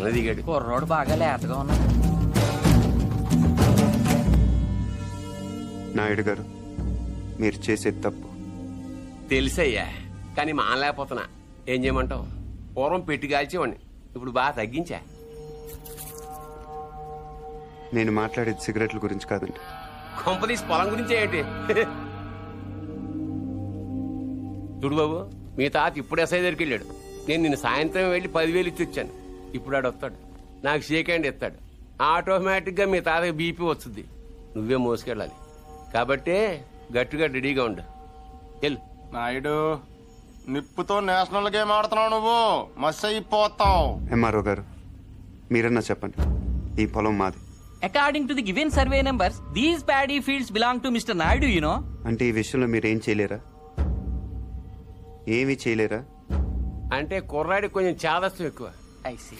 బాగానే దిగాడు. కుర్రోడు బాగా లేతగా ఉన్నాడు. నాయుడు గారు, మీరు చేసేది తప్పు. తెలుసయ్యా, కానీ మానలేకపోతున్నా. ఏం చేయమంటావు? పూర్వం పెట్టి కాల్చేవాడిని, ఇప్పుడు బాగా తగ్గించా. నేను మాట్లాడేది సిగరెట్ల గురించి కాదండి. కొంపదీసి పొలం గురించే ఏంటి? చూడు బాబు, మీ తాత ఇప్పుడు ఎస్ఐ దగ్గరికి వెళ్ళాడు. నేను నిన్న సాయంత్రం వెళ్ళి 10,000 ఇచ్చి వచ్చాను. ఇప్పుడు ఆడు వస్తాడు, నాకు షేక్ హ్యాండ్ ఇస్తాడు. ఆటోమేటిక్గా మీ తాతకి బీపీ వస్తుంది. నువ్వే మోసుకెళ్ళాలి కాబట్టి గట్టిగా రెడీగా ఉండు. వెళ్ళు. నాయుడు, నిప్పుతో నేషనల్ గేమ్ ఆడుతున్నావు నువ్వు, మస్ అయిపోతావు. ఎంఆర్ఓ గారు, మీరన్నా చెప్పండి, ఈ పొలం మాది. According to the given survey numbers, these paddy fields belong to Mr. Naidu, you know. అంటే ఈ విషయంలో మీరేం చేయలేరా? ఏమీ చేయలేరా? అంటే కుర్రాడికి కొంచెం చాదస్తం ఎక్కువ. I see.